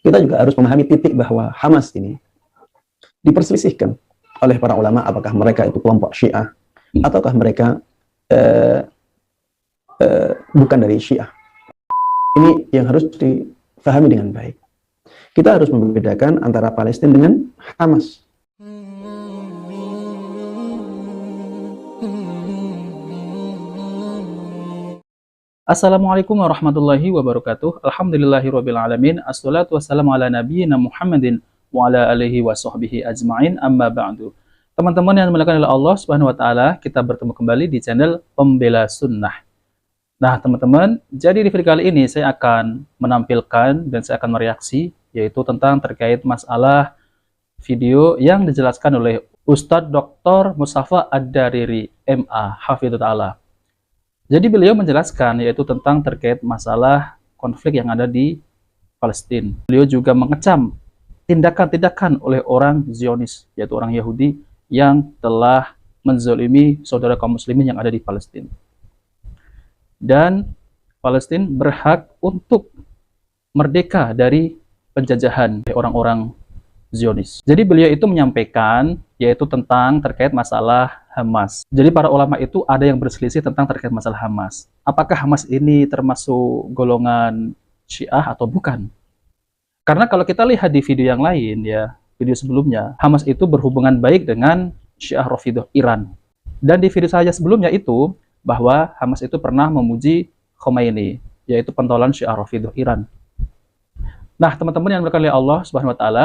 kita juga harus memahami titik bahwa Hamas ini diperselisihkan oleh para ulama, apakah mereka itu kelompok Syiah ataukah mereka bukan dari Syiah. Ini yang harus difahami dengan baik. Kita harus membedakan antara Palestina dengan Hamas. Assalamualaikum warahmatullahi wabarakatuh. Alhamdulillahirabbil alamin. Assalatu wassalamu ala nabiyyina Muhammadin wa ala alihi wa sahbihi ajmain. Amma ba'du. Teman-teman yang dimuliakan oleh Allah Subhanahu wa taala, kita bertemu kembali di channel Pembela Sunnah. Nah, teman-teman, jadi di video kali ini saya akan menampilkan dan saya akan mereaksi yaitu tentang terkait masalah video yang dijelaskan oleh Ustadz Dr. Mustafa Ad-Dariri MA Hafidhut Ta'ala. Jadi beliau menjelaskan yaitu tentang terkait masalah konflik yang ada di Palestina. Beliau juga mengecam tindakan-tindakan oleh orang Zionis, yaitu orang Yahudi yang telah menzalimi saudara kaum muslimin yang ada di Palestina. Dan Palestina berhak untuk merdeka dari penjajahan orang-orang Zionis. Jadi beliau itu menyampaikan yaitu tentang terkait masalah Hamas. Jadi para ulama itu ada yang berselisih tentang terkait masalah Hamas. Apakah Hamas ini termasuk golongan Syiah atau bukan? Karena kalau kita lihat di video yang lain ya, video sebelumnya, Hamas itu berhubungan baik dengan Syiah Rafidhah Iran. Dan di video saya sebelumnya itu bahwa Hamas itu pernah memuji Khomeini, yaitu pentolan Syiah Rafidhah Iran. Nah, teman-teman yang dimuliakan oleh Allah Subhanahu wa taala,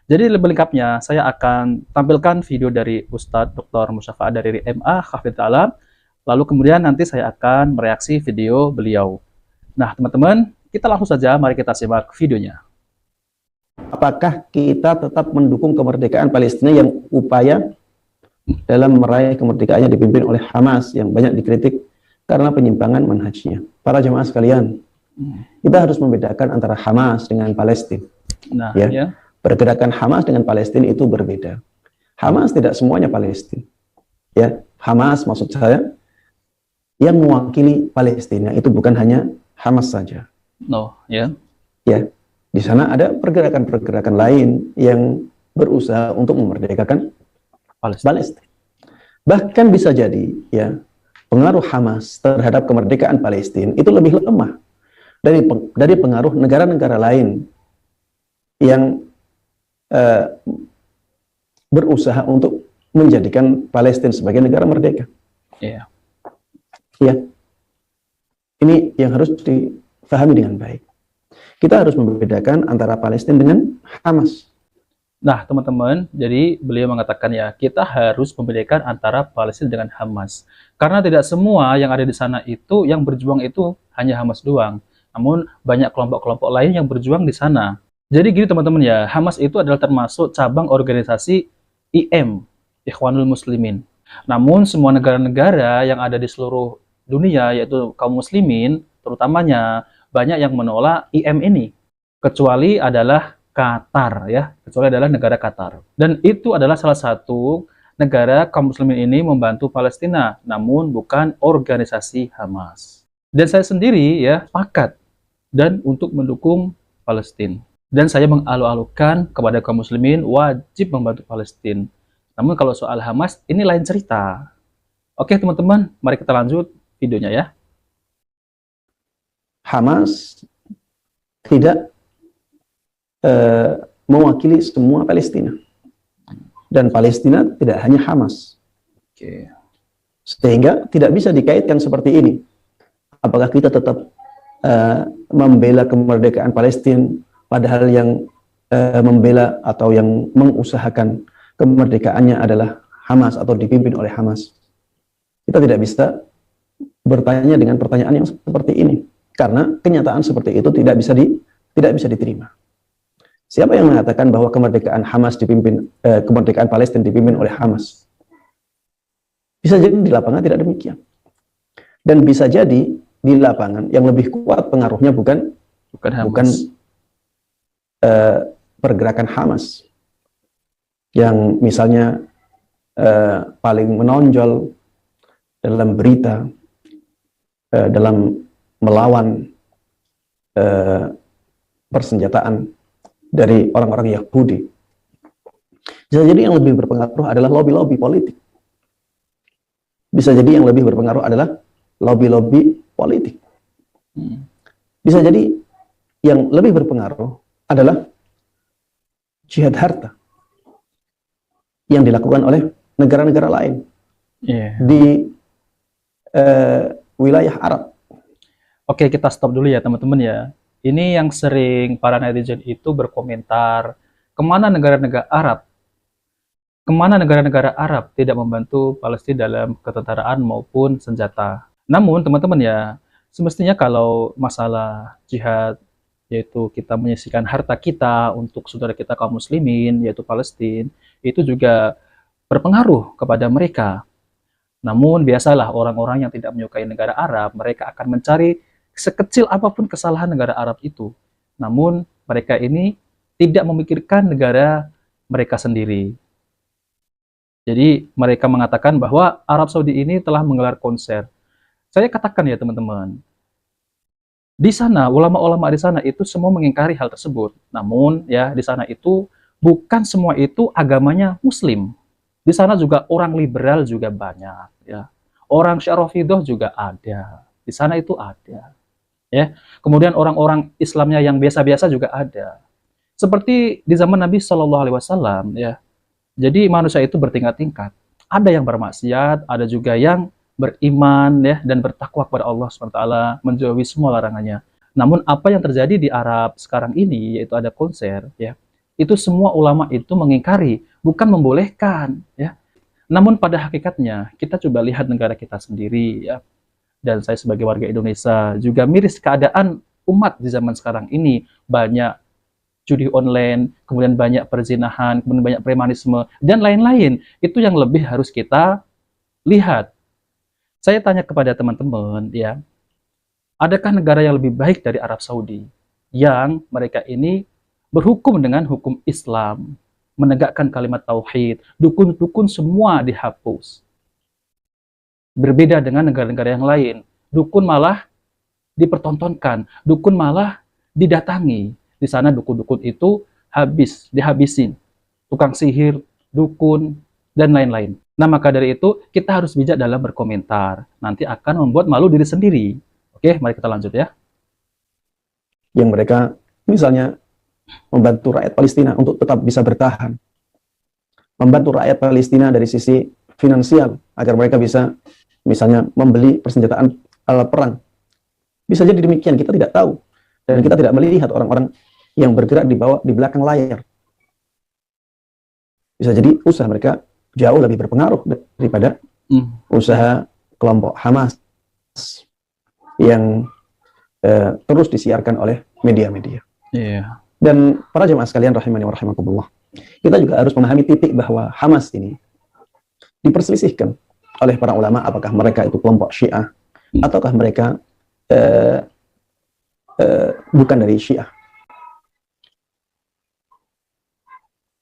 jadi lebih lengkapnya saya akan tampilkan video dari Ustadz Dr. Mustafa Ad-Dariri MA Hafidhut Ta'ala. Lalu kemudian nanti saya akan mereaksi video beliau. Nah, teman-teman, kita langsung saja mari kita simak videonya. Apakah kita tetap mendukung kemerdekaan Palestina yang upaya dalam meraih kemerdekaannya dipimpin oleh Hamas yang banyak dikritik karena penyimpangan manhajnya? Para jemaah sekalian, kita harus membedakan antara Hamas dengan Palestina. Nah, ya. Pergerakan Hamas dengan Palestina itu berbeda. Hamas tidak semuanya Palestina. Ya, Hamas maksud saya yang mewakili Palestina itu bukan hanya Hamas saja. No, ya. Ya, di sana ada pergerakan-pergerakan lain yang berusaha untuk memerdekakan Palestina. Bahkan bisa jadi ya, pengaruh Hamas terhadap kemerdekaan Palestina itu lebih lemah dari pengaruh negara-negara lain yang berusaha untuk menjadikan Palestina sebagai negara merdeka. Iya. Ya. Ini yang harus difahami dengan baik. Kita harus membedakan antara Palestina dengan Hamas. Nah, teman-teman, jadi beliau mengatakan ya, kita harus membedakan antara Palestina dengan Hamas. Karena tidak semua yang ada di sana itu, yang berjuang itu hanya Hamas doang. Namun, banyak kelompok-kelompok lain yang berjuang di sana. Jadi gini teman-teman ya, Hamas itu adalah termasuk cabang organisasi IM, Ikhwanul Muslimin. Namun semua negara-negara yang ada di seluruh dunia, yaitu kaum muslimin, terutamanya banyak yang menolak IM ini. Kecuali adalah Qatar ya, kecuali adalah negara Qatar. Dan itu adalah salah satu negara kaum muslimin ini membantu Palestina, namun bukan organisasi Hamas. Dan saya sendiri ya, sepakat dan untuk mendukung Palestina. Dan saya mengalu-alukan kepada kaum muslimin wajib membantu Palestina. Namun kalau soal Hamas, ini lain cerita. Oke teman-teman, mari kita lanjut videonya ya. Hamas tidak mewakili semua Palestina. Dan Palestina tidak hanya Hamas. Oke. Sehingga tidak bisa dikaitkan seperti ini. Apakah kita tetap membela kemerdekaan Palestina, padahal yang membela atau yang mengusahakan kemerdekaannya adalah Hamas atau dipimpin oleh Hamas. Kita tidak bisa bertanya dengan pertanyaan yang seperti ini, karena kenyataan seperti itu tidak bisa diterima. Siapa yang mengatakan bahwa kemerdekaan Palestina dipimpin oleh Hamas? Bisa jadi di lapangan tidak demikian. Dan bisa jadi di lapangan yang lebih kuat pengaruhnya bukan pergerakan Hamas yang misalnya paling menonjol dalam berita dalam melawan persenjataan dari orang-orang Yahudi. Bisa jadi yang lebih berpengaruh adalah lobby-lobby politik. Bisa jadi yang lebih berpengaruh adalah lobby-lobby politik. Bisa jadi yang lebih berpengaruh adalah jihad harta yang dilakukan oleh negara-negara lain di wilayah Arab. Oke, kita stop dulu ya teman-teman ya. Ini yang sering para netizen itu berkomentar, kemana negara-negara Arab tidak membantu Palestina dalam ketentaraan maupun senjata. Namun teman-teman ya, semestinya kalau masalah jihad, yaitu kita menyisihkan harta kita untuk saudara kita kaum muslimin, yaitu Palestina, itu juga berpengaruh kepada mereka. Namun biasalah orang-orang yang tidak menyukai negara Arab, mereka akan mencari sekecil apapun kesalahan negara Arab itu. Namun mereka ini tidak memikirkan negara mereka sendiri. Jadi mereka mengatakan bahwa Arab Saudi ini telah menggelar konser. Saya katakan ya teman-teman, di sana ulama-ulama di sana itu semua mengingkari hal tersebut. Namun ya di sana itu bukan semua itu agamanya Muslim. Di sana juga orang liberal juga banyak ya. Orang Syarofidoh juga ada. Di sana itu ada. Ya. Kemudian orang-orang Islamnya yang biasa-biasa juga ada. Seperti di zaman Nabi Shallallahu alaihi wasallam ya. Jadi manusia itu bertingkat-tingkat. Ada yang bermaksiat, ada juga yang beriman ya dan bertakwa kepada Allah SWT, menjauhi semua larangannya. Namun apa yang terjadi di Arab sekarang ini, yaitu ada konser ya, itu semua ulama itu mengingkari, bukan membolehkan ya. Namun pada hakikatnya kita coba lihat negara kita sendiri ya. Dan saya sebagai warga Indonesia juga miris keadaan umat di zaman sekarang ini. Banyak judi online, kemudian banyak perzinahan, kemudian banyak premanisme, dan lain-lain. Itu yang lebih harus kita lihat. Saya tanya kepada teman-teman, ya, adakah negara yang lebih baik dari Arab Saudi? Yang mereka ini berhukum dengan hukum Islam, menegakkan kalimat tauhid, dukun-dukun semua dihapus. Berbeda dengan negara-negara yang lain, dukun malah dipertontonkan, dukun malah didatangi. Di sana dukun-dukun itu dihabisin. Tukang sihir, dukun, dan lain-lain. Nah, maka dari itu kita harus bijak dalam berkomentar. Nanti akan membuat malu diri sendiri. Oke, mari kita lanjut ya. Yang mereka misalnya membantu rakyat Palestina untuk tetap bisa bertahan. Membantu rakyat Palestina dari sisi finansial agar mereka bisa misalnya membeli persenjataan alat perang. Bisa jadi demikian, kita tidak tahu. Dan kita tidak melihat orang-orang yang bergerak di belakang layar. Bisa jadi usaha mereka jauh lebih berpengaruh daripada usaha kelompok Hamas yang terus disiarkan oleh media-media. Yeah. Dan para jemaah sekalian rahimani wa rahimakumullah, kita juga harus memahami titik bahwa Hamas ini diperselisihkan oleh para ulama apakah mereka itu kelompok Syiah ataukah mereka bukan dari Syiah.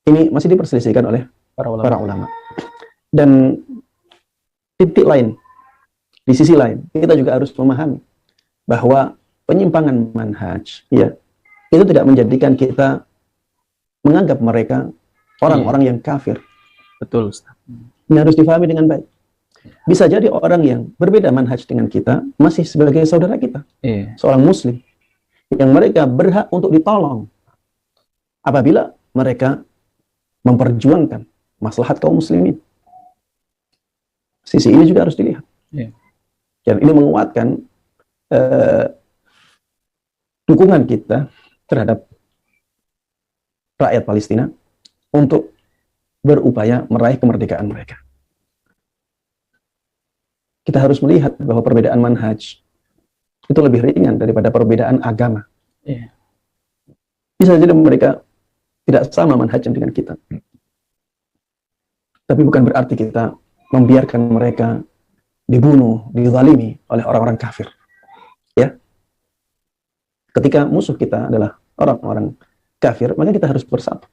Ini masih diperselisihkan oleh para ulama. Dan titik lain, di sisi lain, kita juga harus memahami bahwa penyimpangan manhaj, ya, itu tidak menjadikan kita menganggap mereka orang-orang yang kafir. Betul, Ustaz. Ini harus difahami dengan baik. Bisa jadi orang yang berbeda manhaj dengan kita masih sebagai saudara kita, seorang muslim, yang mereka berhak untuk ditolong apabila mereka memperjuangkan maslahat kaum muslimin. Sisi ini juga harus dilihat. Dan ini menguatkan dukungan kita terhadap rakyat Palestina untuk berupaya meraih kemerdekaan mereka. Kita harus melihat bahwa perbedaan manhaj itu lebih ringan daripada perbedaan agama. Bisa jadi mereka tidak sama manhajnya dengan kita. Tapi bukan berarti kita membiarkan mereka dibunuh, dizalimi oleh orang-orang kafir. Ya. Ketika musuh kita adalah orang-orang kafir, maka kita harus bersatu.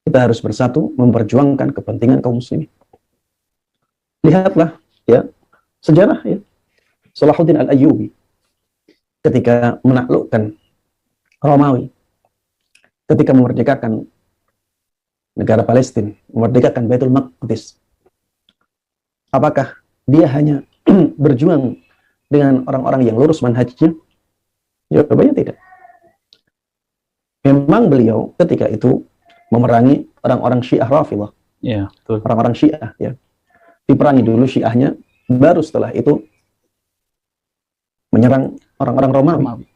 Kita harus bersatu memperjuangkan kepentingan kaum muslimin. Lihatlah ya sejarah ya. Salahuddin Al-Ayyubi ketika menaklukkan Romawi, ketika memerdekakan negara Palestina, memerdekakan Baitul Maqdis, apakah dia hanya berjuang dengan orang-orang yang lurus manhajnya? Jawabannya tidak. Memang beliau ketika itu memerangi orang-orang Syiah Rafidhah. Ya, betul. Orang-orang Syiah, ya. Diperangi dulu Syiahnya, baru setelah itu menyerang orang-orang Romawi.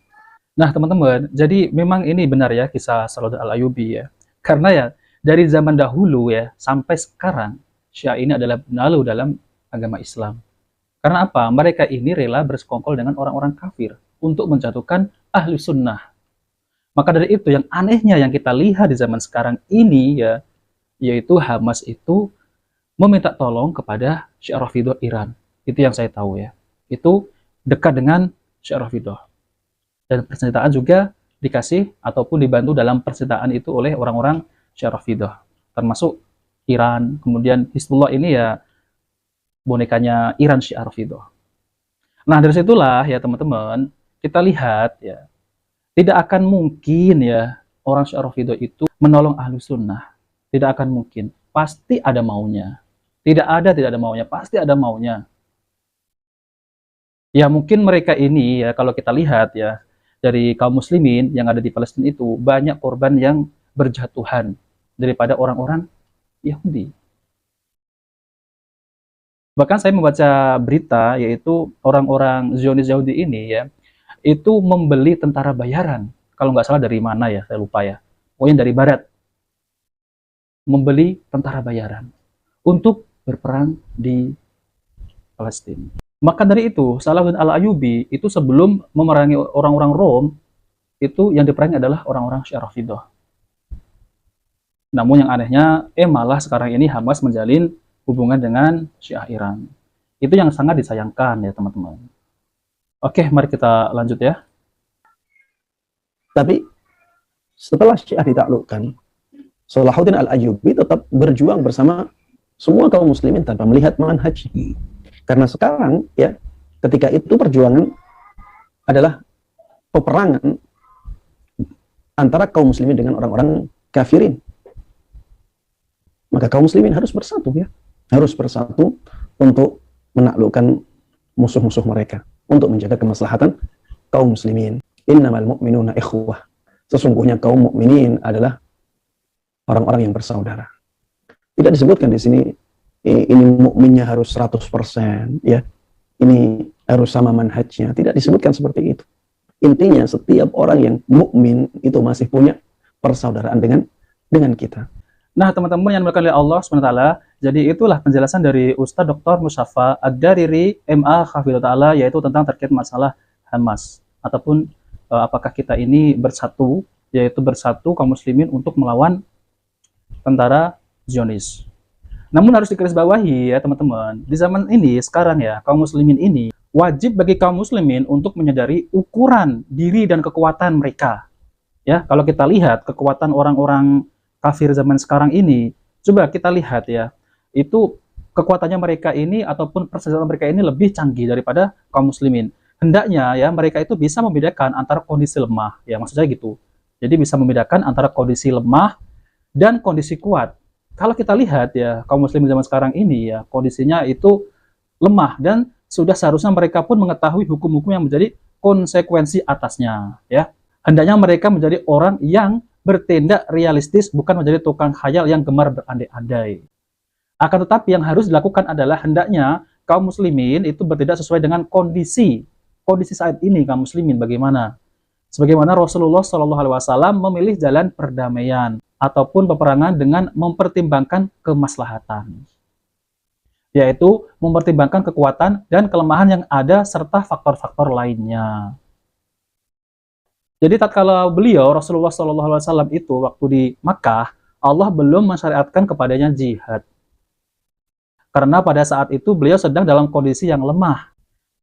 Nah, teman-teman, jadi memang ini benar ya kisah Salahuddin Al-Ayyubi ya. Karena ya dari zaman dahulu ya sampai sekarang Syiah ini adalah benalu dalam agama Islam. Karena apa? Mereka ini rela bersekongkol dengan orang-orang kafir untuk menjatuhkan ahli sunnah. Maka dari itu yang anehnya yang kita lihat di zaman sekarang ini ya, yaitu Hamas itu meminta tolong kepada Syiah Rafidhah Iran. Itu yang saya tahu ya. Itu dekat dengan Syiah Rafidhah. Dan persenjataan juga dikasih ataupun dibantu dalam persenjataan itu oleh orang-orang Syiah Rafidhah, termasuk Iran. Kemudian Hizbullah ini ya bonekanya Iran Syiah Rafidhah. Nah, dari situlah ya teman-teman, kita lihat ya, tidak akan mungkin ya orang Syiah Rafidhah itu menolong ahlu sunnah. Tidak akan mungkin. Pasti ada maunya. Tidak ada maunya. Pasti ada maunya. Ya mungkin mereka ini ya kalau kita lihat ya, dari kaum muslimin yang ada di Palestina itu banyak korban yang berjatuhan daripada orang-orang Yahudi. Bahkan saya membaca berita yaitu orang-orang Zionis Yahudi ini ya itu membeli tentara bayaran. Kalau nggak salah dari mana ya, saya lupa ya. Pokoknya dari barat. Membeli tentara bayaran untuk berperang di Palestina. Maka dari itu, Salahuddin Al-Ayyubi itu sebelum memerangi orang-orang Rom, itu yang diperangi adalah orang-orang Syiah Rafidhah. Namun yang anehnya, malah sekarang ini Hamas menjalin hubungan dengan Syiah Iran. Itu yang sangat disayangkan ya teman-teman. Oke, mari kita lanjut ya. Tapi setelah Syiah ditaklukkan, Salahuddin Al-Ayyubi tetap berjuang bersama semua kaum muslimin tanpa melihat manhaj. Karena sekarang ya, ketika itu perjuangan adalah peperangan antara kaum muslimin dengan orang-orang kafirin. Maka kaum muslimin harus bersatu ya. Harus bersatu untuk menaklukkan musuh-musuh mereka, untuk menjaga kemaslahatan kaum muslimin. Innamal mu'minuna ikhwah. Sesungguhnya kaum mukminin adalah orang-orang yang bersaudara. Tidak disebutkan di sini ini mukminnya harus 100% ya. Ini harus sama manhajnya. Tidak disebutkan seperti itu. Intinya setiap orang yang mukmin itu masih punya persaudaraan dengan kita. Nah, teman-teman yang dimuliakan oleh Allah SWT, jadi itulah penjelasan dari Ustadz Dr. Musyafa Ad-Dariri MA Hafidhahullah Ta'ala, yaitu tentang terkait masalah Hamas ataupun apakah kita ini bersatu, yaitu bersatu kaum muslimin untuk melawan tentara Zionis. Namun harus digarisbawahi ya teman-teman, di zaman ini sekarang ya, kaum muslimin ini wajib bagi kaum muslimin untuk menyadari ukuran diri dan kekuatan mereka. Ya, kalau kita lihat kekuatan orang-orang kafir zaman sekarang ini, coba kita lihat ya, itu kekuatannya mereka ini ataupun persenjataan mereka ini lebih canggih daripada kaum muslimin. Hendaknya ya mereka itu bisa membedakan antara kondisi lemah, ya maksud saya gitu. Jadi bisa membedakan antara kondisi lemah dan kondisi kuat. Kalau kita lihat ya, kaum muslim zaman sekarang ini ya, kondisinya itu lemah dan sudah seharusnya mereka pun mengetahui hukum-hukum yang menjadi konsekuensi atasnya ya. Hendaknya mereka menjadi orang yang bertindak realistis, bukan menjadi tukang khayal yang gemar berandai-andai. Akan tetapi yang harus dilakukan adalah hendaknya kaum muslimin itu bertindak sesuai dengan kondisi saat ini kaum muslimin bagaimana. Sebagaimana Rasulullah SAW memilih jalan perdamaian ataupun peperangan dengan mempertimbangkan kemaslahatan, yaitu mempertimbangkan kekuatan dan kelemahan yang ada serta faktor-faktor lainnya. Jadi tatkala beliau Rasulullah SAW itu waktu di Makkah, Allah belum mensyariatkan kepadanya jihad. Karena pada saat itu beliau sedang dalam kondisi yang lemah.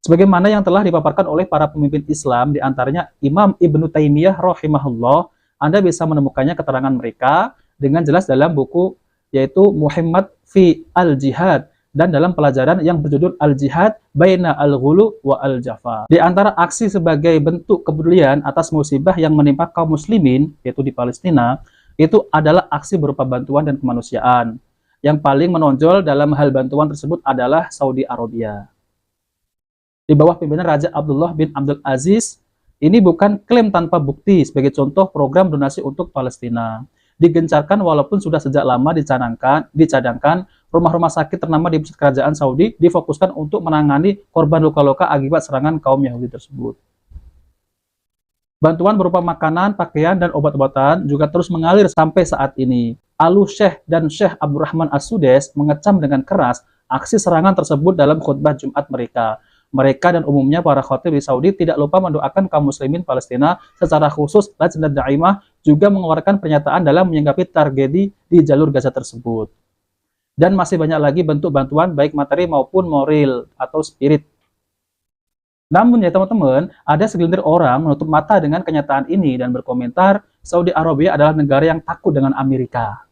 Sebagaimana yang telah dipaparkan oleh para pemimpin Islam, diantaranya Imam Ibnu Taimiyah rahimahullah, Anda bisa menemukannya keterangan mereka dengan jelas dalam buku yaitu Muhammad fi al-Jihad dan dalam pelajaran yang berjudul Al-Jihad Baina Al-Ghulu wa Al-Jafa. Di antara aksi sebagai bentuk kepedulian atas musibah yang menimpa kaum muslimin, yaitu di Palestina, itu adalah aksi berupa bantuan dan kemanusiaan. Yang paling menonjol dalam hal bantuan tersebut adalah Saudi Arabia. Di bawah pimpinan Raja Abdullah bin Abdul Aziz, ini bukan klaim tanpa bukti sebagai contoh program donasi untuk Palestina. Digencarkan walaupun sudah sejak lama dicadangkan, rumah-rumah sakit ternama di pusat kerajaan Saudi difokuskan untuk menangani korban luka-luka akibat serangan kaum Yahudi tersebut. Bantuan berupa makanan, pakaian, dan obat-obatan juga terus mengalir sampai saat ini. Alu Syekh dan Syekh Abdurrahman As-Sudais mengecam dengan keras aksi serangan tersebut dalam khutbah Jumat mereka. Mereka dan umumnya para khatib di Saudi tidak lupa mendoakan kaum muslimin Palestina, secara khusus Lajnah Daimah juga mengeluarkan pernyataan dalam menyinggapi tragedi di jalur Gaza tersebut. Dan masih banyak lagi bentuk bantuan baik materi maupun moral atau spirit. Namun ya teman-teman, ada segelintir orang menutup mata dengan kenyataan ini dan berkomentar Saudi Arabia adalah negara yang takut dengan Amerika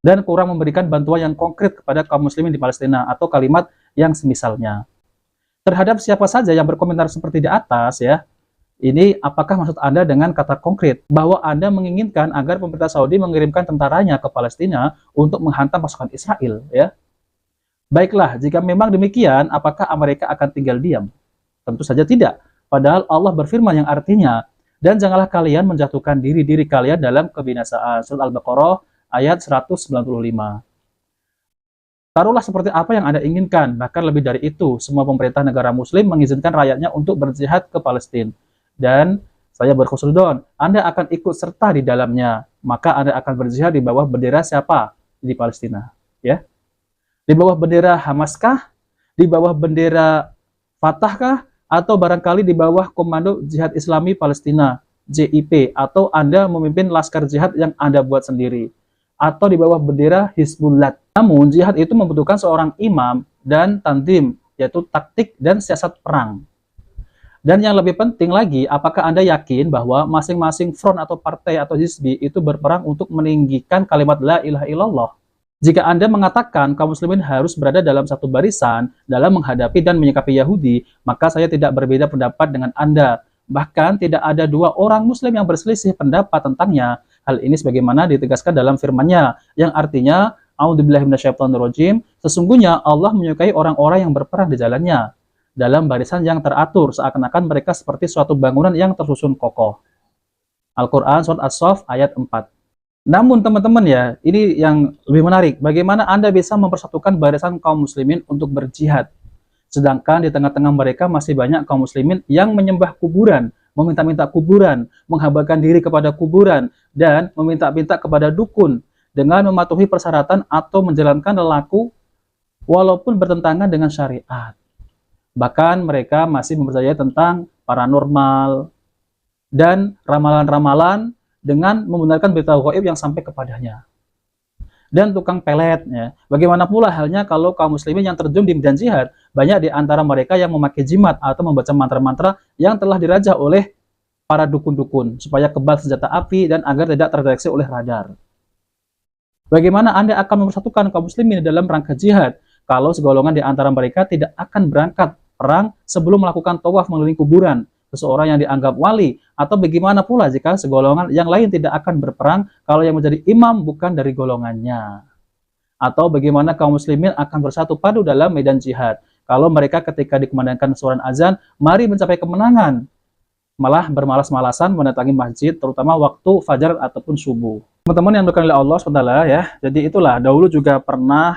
dan kurang memberikan bantuan yang konkret kepada kaum muslimin di Palestina, atau kalimat yang semisalnya. Terhadap siapa saja yang berkomentar seperti di atas ya, ini apakah maksud Anda dengan kata konkret bahwa Anda menginginkan agar pemerintah Saudi mengirimkan tentaranya ke Palestina untuk menghantam pasukan Israel ya? Baiklah, jika memang demikian, apakah Amerika akan tinggal diam? Tentu saja tidak. Padahal Allah berfirman yang artinya, dan janganlah kalian menjatuhkan diri-diri kalian dalam kebinasaan. Surat Al-Baqarah ayat 195. Taruhlah seperti apa yang Anda inginkan, bahkan lebih dari itu, semua pemerintah negara muslim mengizinkan rakyatnya untuk berjihad ke Palestina. Dan saya berkhusnudon, Anda akan ikut serta di dalamnya, maka Anda akan berjihad di bawah bendera siapa? Di Palestina. Ya? Di bawah bendera Hamaskah? Di bawah bendera Fatahkah? Atau barangkali di bawah Komando Jihad Islami Palestina, JIP, atau Anda memimpin laskar jihad yang Anda buat sendiri, atau di bawah bendera Hizbullah. Namun, jihad itu membutuhkan seorang imam dan tanzim, yaitu taktik dan siasat perang. Dan yang lebih penting lagi, apakah Anda yakin bahwa masing-masing front atau partai atau hizbi itu berperang untuk meninggikan kalimat la ilaha illallah? Jika Anda mengatakan kaum muslimin harus berada dalam satu barisan dalam menghadapi dan menyikapi Yahudi, maka saya tidak berbeda pendapat dengan Anda. Bahkan tidak ada dua orang muslim yang berselisih pendapat tentangnya. Hal ini sebagaimana ditegaskan dalam firman-Nya, yang artinya, A'udzubillahi minasyaitonirrajim, sesungguhnya Allah menyukai orang-orang yang berperang di jalannya, dalam barisan yang teratur, seakan-akan mereka seperti suatu bangunan yang tersusun kokoh. Al-Quran, Surat As-Saff, ayat 4. Namun teman-teman ya, ini yang lebih menarik, bagaimana Anda bisa mempersatukan barisan kaum muslimin untuk berjihad, sedangkan di tengah-tengah mereka masih banyak kaum muslimin yang menyembah kuburan, meminta-minta kuburan, menghambakan diri kepada kuburan, dan meminta-minta kepada dukun, dengan mematuhi persyaratan atau menjalankan lelaku walaupun bertentangan dengan syariat. Bahkan mereka masih mempercayai tentang paranormal dan ramalan-ramalan dengan membenarkan berita gaib yang sampai kepadanya. Dan tukang pelet, ya. Bagaimana pula halnya kalau kaum muslimin yang terjun di medan jihad, banyak di antara mereka yang memakai jimat atau membaca mantra-mantra yang telah dirajah oleh para dukun-dukun supaya kebal senjata api dan agar tidak terdeteksi oleh radar. Bagaimana Anda akan mempersatukan kaum muslimin dalam rangka jihad kalau segolongan di antara mereka tidak akan berangkat perang sebelum melakukan tawaf mengelilingi kuburan seseorang yang dianggap wali? Atau bagaimana pula jika segolongan yang lain tidak akan berperang kalau yang menjadi imam bukan dari golongannya? Atau bagaimana kaum muslimin akan bersatu padu dalam medan jihad kalau mereka ketika dikumandangkan suara azan, mari mencapai kemenangan, malah bermalas-malasan mendatangi masjid, terutama waktu fajar ataupun subuh. Teman-teman yang berkenan oleh Allah SWT ya, jadi itulah dahulu juga pernah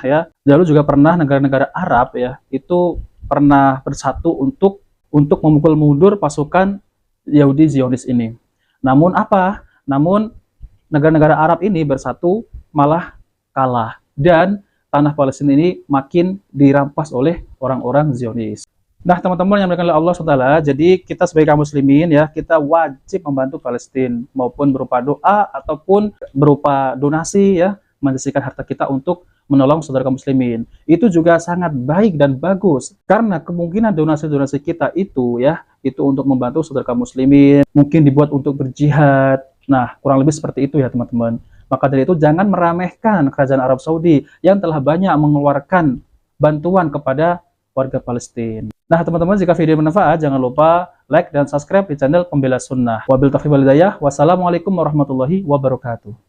negara-negara Arab ya, itu pernah bersatu untuk memukul mundur pasukan Yahudi Zionis ini. Namun apa? Namun negara-negara Arab ini bersatu malah kalah, dan tanah Palestina ini makin dirampas oleh orang-orang Zionis. Nah, teman-teman yang berkenan oleh Allah SWT, jadi kita sebagai kaum muslimin ya, kita wajib membantu Palestina maupun berupa doa ataupun berupa donasi ya, mendesiskan harta kita untuk menolong saudara kaum muslimin. Itu juga sangat baik dan bagus, karena kemungkinan donasi-donasi kita itu ya, itu untuk membantu saudara kaum muslimin, mungkin dibuat untuk berjihad. Nah, kurang lebih seperti itu ya teman-teman. Maka dari itu jangan meremehkan kerajaan Arab Saudi yang telah banyak mengeluarkan bantuan kepada warga Palestina. Nah, teman-teman, jika video bermanfaat, jangan lupa like dan subscribe di channel Pembela Sunnah. Wabil taufiq wal hidayah. Wassalamualaikum warahmatullahi wabarakatuh.